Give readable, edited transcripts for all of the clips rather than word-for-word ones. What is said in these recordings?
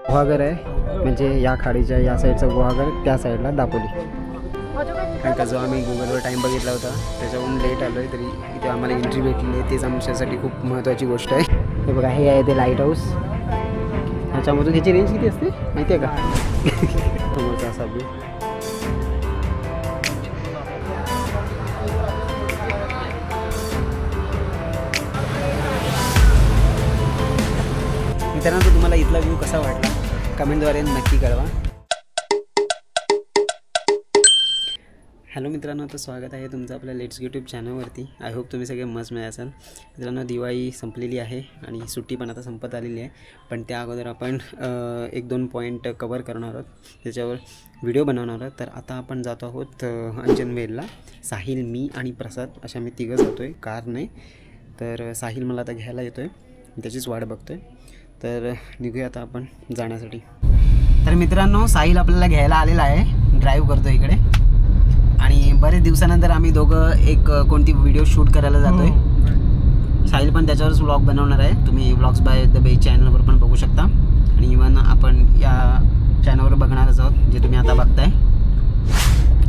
गुहागर आहे, म्हणजे या खाडीच्या या साईडचा गुहागर, त्या साईडला दापोली. कारण का जो आम्ही गुगलवर टाईम बघितला होता त्याच्यावरून लेट आलो आहे, तरी इथे आम्हाला एंट्री भेटली आहे. तेच आमच्यासाठी खूप महत्त्वाची गोष्ट आहे. हे बघा, हे आहे ते लाईट हाऊस. ह्याच्यामधून ह्याची रेंज किती असते माहिती आहे का? समोरचा असा व्यू. मित्रांनो, तुम्हाला इथला व्ह्यू कसा वाटला कमेंटद्वारे नक्की कळवा. हॅलो मित्रांनो, तर स्वागत आहे तुमचं आपल्या लेट्स यूट्यूब चॅनलवरती. आय होप तुम्ही सगळे मस्त मिळत असाल. मित्रांनो, दिवाळी संपलेली आहे आणि सुट्टी पण आता संपत आलेली आहे. पण त्या अगोदर आपण 1-2 पॉईंट कवर करणार आहोत, त्याच्यावर व्हिडिओ बनवणार आहोत. तर आता आपण जातो आहोत अंजनवेलला. साहिल, मी आणि प्रसाद अशा मी तिघं जातो आहे कारने. तर साहिल मला आता घ्यायला येतो आहे, त्याचीच वाट बघतो आहे. तर निघूया आता आपण जाण्यासाठी. तर मित्रांनो, साहिल आपल्याला घ्यायला आलेला आहे, ड्राईव्ह करतो इकडे. आणि बरेच दिवसानंतर आम्ही दोघं कोणती व्हिडिओ शूट करायला जातो आहे. साहिल पण त्याच्यावरच व्लॉग बनवणार आहे. तुम्ही व्लॉग्स बाय द बे चॅनलवर पण बघू शकता. आणि इव्हन आपण या चॅनलवर बघणारच आहोत, जे तुम्ही आता बघताय.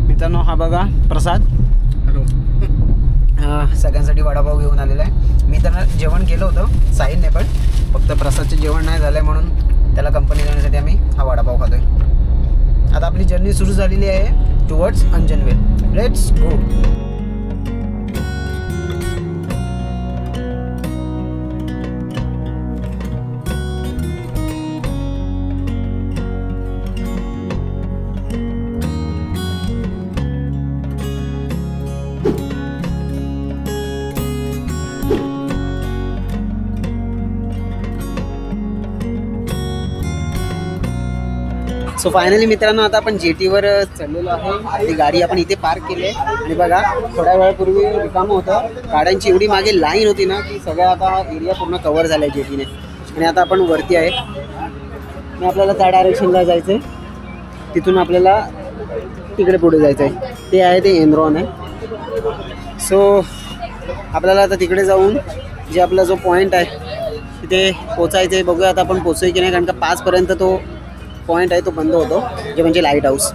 मित्रांनो, हा बघा प्रसाद. हॅलो. सगळ्यांसाठी वडापाव घेऊन आलेला आहे. मी त्यांना जेवण केलं होतं साहिलने, पण फक्त प्रसादचे जेवण नाही झालं आहे म्हणून त्याला कंपनी देण्यासाठी आम्ही हा वडापाव खातो आहे. आता आपली जर्नी सुरू झालेली आहे towards Anjanwel. Let's go. So finally मित्रांनो, आता आपण जेटीवर चढलेलो आहे. आपली गाडी आपण इथे पार्क केली आहे. आणि बघा, थोड्या वेळापूर्वी रिकामं होतं. गाड्यांची एवढी मागे लाईन होती ना की सगळ्या आता एरिया पूर्ण कव्हर झाला आहे जेटीने. आणि आता आपण वरती आहे. आणि आपल्याला त्या डायरेक्शनला जायचं आहे. तिथून आपल्याला तिकडे पुढे जायचं आहे. ते आहे ते एनरॉन आहे. सो आपल्याला आता तिकडे जाऊन जे आपला जो पॉईंट आहे तिथे पोचायचं आहे. बघूया आता आपण पोचतोय की नाही, कारण का 5पर्यंत तो पॉईंट आहे तो बंद होतो, जे म्हणजे लाईट हाऊस.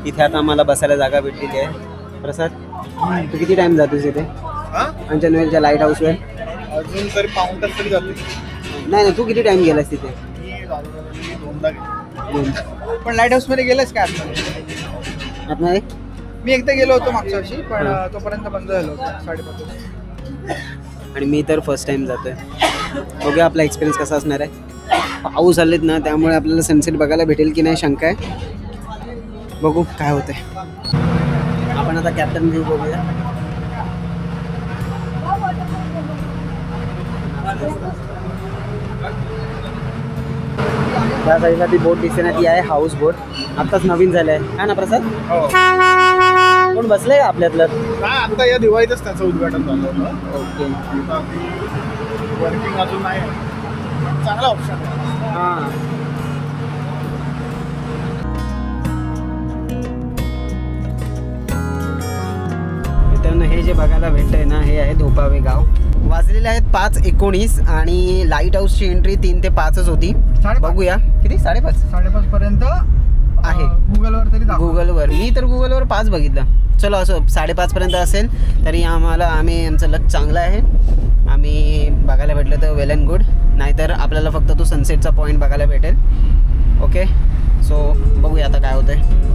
इथे आता आम्हाला बसायला जागा भेटलेली आहे. प्रसाद, तू किती टाईम जातोस इथे अंजनवेलच्या लाईट हाऊसवर? अजून तरी पाऊण तास तरी जातो. नाही, तू किती टाईम गेलास तिथे? पण लाईट हाऊसमध्ये गेलास का आतमध्ये? मी एकदा गेलो होतो मागच्या वर्षी, पण तोपर्यंत बंद झालं होतं 5:30. आणि मी तर फर्स्ट टाईम जातोय. बघूया आपला एक्सपिरियन्स कसा असणार आहे. पाऊस आलेत ना, त्यामुळे आपल्याला सनसेट बघायला भेटेल की नाही शंका आहे. बघू काय होतंय. आपण आता कॅप्टन व्ह्यू बघूया. त्या साईडला ती बोट दिसते ना, ती आहे हाऊस बोट. आत्ताच नवीन झालं आहे, हा ना प्रसाद? कोण बसलंय आपल्यातलं? आता या दिवाळीतच त्याचं उद्घाटन झालं होतं. ओके. वर्किंग अजून नाही, चांगला ऑप्शन आहे. हां, मित्रांनो, हे जे बघायला भेटतंय ना, हे आहे धोपावे गाव. वाजलेले आहेत 5:19 आणि लाईट हाऊसची एंट्री 3 ते 5च होती. बघूया किती, 5:30 पर्यंत आहे गुगलवर तरी. गुगलवर मी तर गुगलवर 5 बघितलं. चलो असं 5:30 पर्यंत असेल तरी आमचं लक चांगलं आहे. आम्ही बघायला भेटलं तर वेल अँड गुड, नाहीतर आपल्याला फक्त तो सनसेटचा पॉईंट बघायला भेटेल. ओके, सो बघूया आता काय होतं आहे.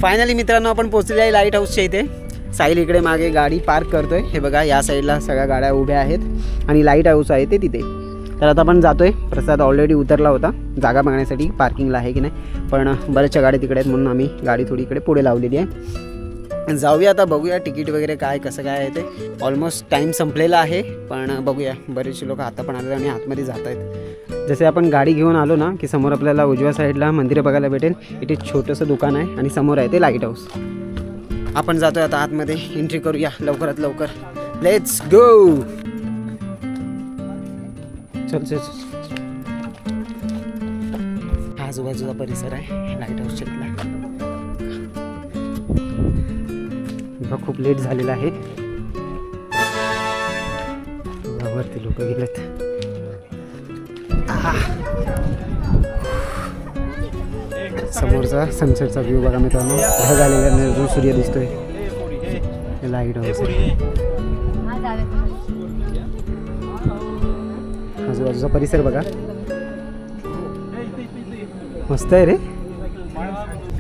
फायनली मित्रांनो, आपण पोहोचलेले आहे लाईट हाऊसच्या इथे. साहिल इकडे मागे गाडी पार्क करतोय. हे बघा, या साईडला सगळ्या गाड्या उभ्या आहेत आणि लाईट हाऊस आहे ते तिथे. तर आता आपण जातोय. प्रसाद ऑलरेडी उतरला होता जागा बघण्यासाठी पार्किंगला आहे की नाही, पण बऱ्याचशा गाड्या तिकडे आहेत म्हणून आम्ही गाडी थोडी इकडे पुढे लावलेली आहे. जाऊया आता, बघूया तिकीट वगैरे काय कसं काय आहे ते. ऑलमोस्ट टाईम संपलेला आहे, पण बघूया. बरेचसे लोक आता पण आले आणि आतमध्ये जात आहेत. जसे आपण गाडी घेऊन आलो ना की समोर आपल्याला उजव्या साईडला मंदिरं बघायला भेटेल. इथे छोटंसं दुकान आहे आणि समोर आहे ते लाईट हाऊस. आपण जातोय आता आतमध्ये. एंट्री करूया लवकरात लवकर. Let's go. चल चल. आजूबाजूचा परिसर आहे लाईट हाऊसच्या इथला. बघा खूप लेट झालेला आहे. वरती लोक गेलेत. समोरचा सनसेटचा व्ह्यू बघा मित्रांनो. ढग आलेला नाही, अजून सूर्य दिसतोय. लाईट हाऊस आहे. आजूबाजूचा परिसर बघा मस्त आहे रे.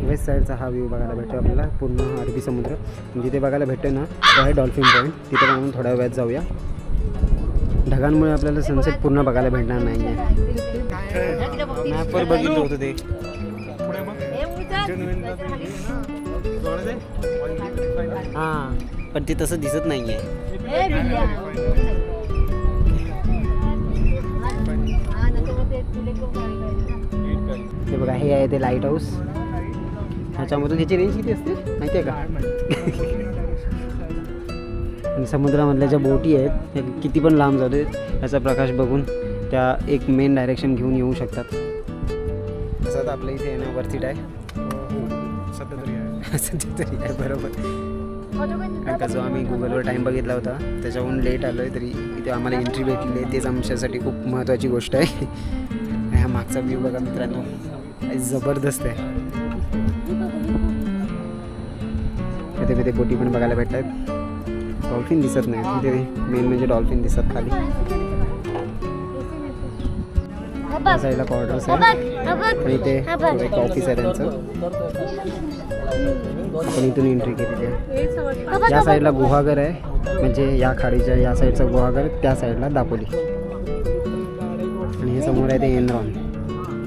वेस्ट साईडचा हा व्ह्यू बघायला भेटतो आपल्याला, पूर्ण अरबी समुद्र. जिथे बघायला भेटतो ना तो आहे डॉल्फिन पॉईंट. तिथे आपण थोड्या वेळात जाऊया. ढगांमुळे आपल्याला सनसेट पूर्ण बघायला भेटणार नाही आहे. मॅपवर बघितलं होतं ते. हां पण ते तसं दिसत नाही आहे. हे बघा हे आहे ते लाईट हाऊस. ह्याच्यामधून ह्याची रेंज किती असते माहिती आहे का? आणि समुद्रामधल्या ज्या बोटी आहेत त्या किती पण लांब जाते याचा प्रकाश बघून त्या एक मेन डायरेक्शन घेऊन येऊ शकतात. असं तर आपल्या इथे येणं वर्थ इट आहे. सध्या तरी आहे बरोबर. कारण का जो आम्ही गुगलवर टाईम बघितला होता त्याच्याहून लेट आलो आहे, तरी इथे आम्हाला एंट्री भेटली आहे. तेच आमच्यासाठी खूप महत्त्वाची गोष्ट आहे. ह्या मागचा व्ह्यू बघा मित्रांनो, जबरदस्त आहे. इथे बोटी पण बघायला भेटतात. डॉल्फिन दिसत नाही तिथे, मेन म्हणजे डॉल्फिन दिसत खाली. त्या साईडला क्वार्टर्स आहे आणि इथे एक ऑफिस आहे त्यांचं. आपण इथून एंट्री केलेली आहे. या साईडला गुहागर आहे, म्हणजे या खाडीच्या या साईडचा गुहागर, त्या साईडला दापोली. आणि हे समोर आहे ते एनरॉन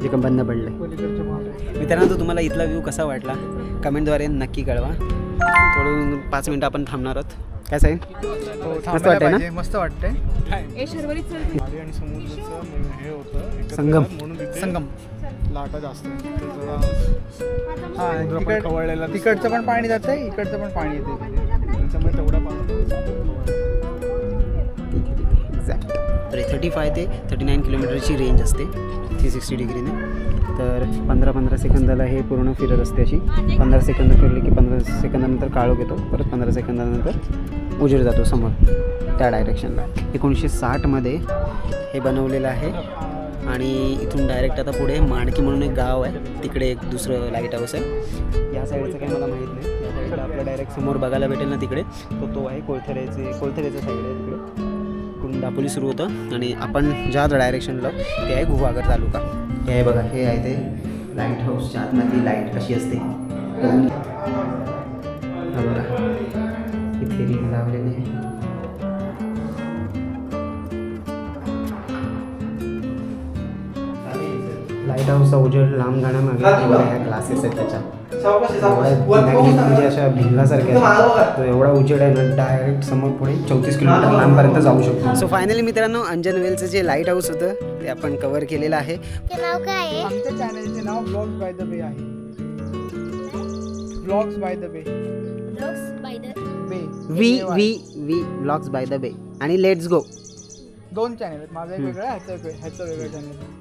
जे का बंद पडलं. मित्रांनो तुम्हाला इथला व्ह्यू कसा वाटला कमेंटद्वारे नक्की कळवा. थोडं 5 मिनटं आपण थांबणार आहोत. काय साहेब मस्त वाटतंय ना? मस्त वाटतंय. संगम लाटा जास्त तिकडचं पण पाणी जातं, इकडचं पण पाणी येते. त्याच्यामुळे तेवढा पाणी 35 ते 39 किलोमीटरची रेंज असते 360 डिग्रीने. तर 15-15 सेकंदाला हे पूर्ण फिरत असते. अशी 15 सेकंद फिरले की 15 सेकंदानंतर काळोख येतो. परत 15 सेकंदानंतर उजेड जातो समोर त्या डायरेक्शनला. 1960मध्ये हे बनवलेलं आहे. आणि इथून डायरेक्ट आता पुढे माणकी म्हणून एक गाव आहे, तिकडे एक दुसरं लाईट हाऊस आहे. या साईडचं काही मला माहीत नाही. या साईडला आपल्या डायरेक्ट समोर बघायला भेटेल ना तिकडे, तो आहे कोळथऱ्याचा साईड आहे. तिकडे इकडून दापोली सुरू होतं आणि आपण ज्या डायरेक्शनला ते आहे गुहागर तालुका. हे आहे बघा, हे आहे ते लाईट हाऊसच्या आतमधली लाईट कशी असते. बघा इथे रिंग लावलेली आहे. लाईट हाऊसचा उजेड लांब जाण्यामागे ह्या क्लासेस आहेत त्याच्या म्हणजे अशा भिंगासारख्या. तो एवढा उजेड आहे ना, डायरेक्ट समोर पुढे 34 किलोमीटर लांबपर्यंत जाऊ शकतो. सो फायनली मित्रांनो अंजन वेलचं जे लाईट हाऊस होतं ते आपण कव्हर केलेलं आहे. आमच्या चॅनलचे नाव ब्लॉग्स बाय द बे आहे. ब्लॉग्स बाय द बे. वी ब्लॉग्स बाय द बे आणि लेट्स गो. 2 चॅनल आहेत. माझं एक वेगळं, ह्याचं वेगळं चॅनल.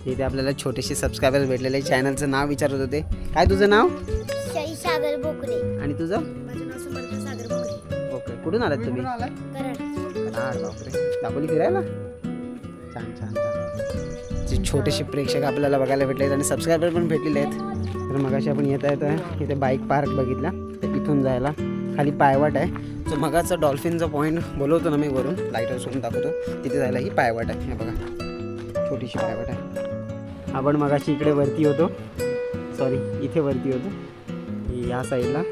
इथे आपल्याला छोटेसे सबस्क्रायबर्स भेटलेले. चॅनलचं नाव विचारत होते. काय तुझं नाव? सागर बोकरे. आणि तुझं? माझं नाव समर्थ सागर बोकरे. ओके. कुठून आलात तुम्ही? कराड. बापरे, दापोली फिरायला. छान छान छान. जे छोटेसे प्रेक्षक आपल्याला बघायला भेटले आहेत आणि सबस्क्रायबर पण भेटलेले आहेत. तर मगाशी आपण येता इथे बाईक पार्क बघितला. तर इथून जायला खाली पायवाट आहे. जो मगाचा डॉल्फिनचा पॉईंट बोलवतो ना मी वरून लाईट हाऊसवरून दाखवतो, तिथे जायला ही पायवाट आहे. हे बघा छोटीशी पायवाट आहे. आपण मगाशी इकडे वरती होतो, सॉरी इथे वरती होतो या साईडला.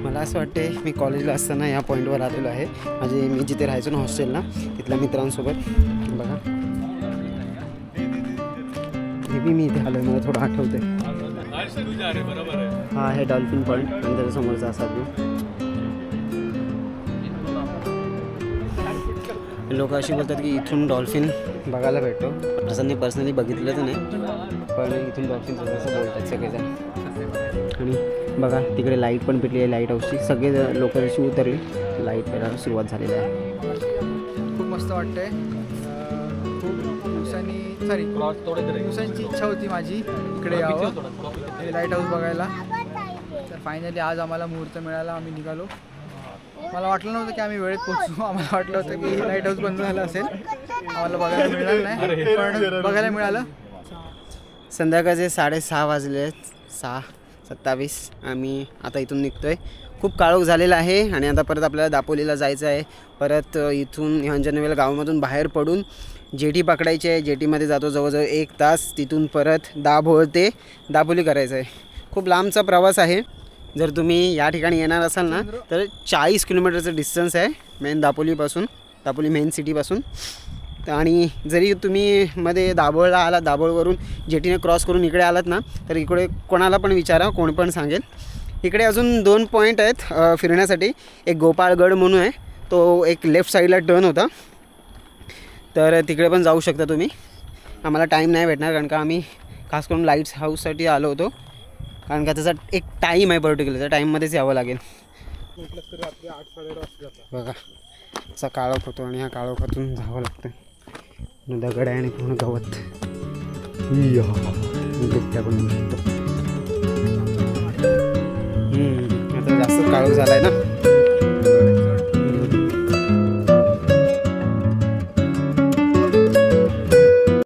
मला असं वाटते मी कॉलेजला असताना या पॉईंटवर आलेलो आहे. मी जिथे राहायचो ना हॉस्टेलला, तिथल्या मित्रांसोबत. बघा हे मी इथे आलो, मला थोडं आठवतंय. हा आहे डॉल्फिन पॉईंट आणि त्याच्या समोरचा असा व्ह्यू. लोक अशी बोलतात की इथून डॉल्फिन बघायला भेटतो. असं मी पर्सनली बघितलं तर नाही, पण इथून डॉल्फिन असं बोलतात सगळेजण. आणि बघा तिकडे लाईट पण पेटली आहे लाईट हाऊसची. सगळे लोक जशी उतरली लाईट पेटायला सुरुवात झालेली आहे. खूप मस्त वाटतंय. खूप दिवसांची इच्छा होती माझी इकडे यावं हे लाईट हाऊस बघायला. तर फायनली आज आम्हाला मुहूर्त मिळाला. आम्ही निघालो. मला वाटलं नव्हतं की आम्ही वेळेत पोहोचू. आम्हाला वाटलं होतं की लाईट हाऊस बंद झालं असेल, आम्हाला बघायला मिळालं नाही, पण बघायला मिळालं. संध्याकाळचे 6:30 वाजले आहेत. 6:27. आम्ही आता इथून निघतोय. खूप काळोख झालेला आहे आणि आता परत आपल्याला दापोलीला जायचं आहे. परत इथून अंजनवेल गावामधून बाहेर पडून जेटी पकडायची आहे. जेटीमध्ये जातो जवळजवळ 1 तास. तिथून परत दाभोळ ते दापोली करायचं आहे. खूप लांबचा प्रवास आहे. जर तुम्ही या ठिकाणी येणार असाल ना तर 40 किलोमीटरचं डिस्टन्स आहे मेन दापोलीपासून, दापोली मेन सिटीपासून. आणि जरी तुम्ही मध्ये दाभोळला आलात, दाभोळवरून जेटीने क्रॉस करून इकडे आलात ना तर इकडे कोणाला पण विचारा, कोण पण सांगेल. इकडे अजून 2 पॉईंट आहेत फिरण्यासाठी. एक गोपाळगड म्हणून आहे, तो एक लेफ्ट साईडला टर्न होता, तर तिकडे पण जाऊ शकता तुम्ही. आम्हाला टाईम नाही भेटणार कारण का आम्ही खास करून लाईट्स हाऊससाठी आलो होतो, कारण का त्याचा एक टाईम आहे पर्टिक्युलर, त्या टाईममध्येच यावं लागेल. बघा असा काळोख होतो आणि ह्या काळोखातून जावं लागतं. दगड आहे आणि पूर्ण गवत बिबट्या पण होऊ शकतो. आता जास्त काळोख झाला आहे ना.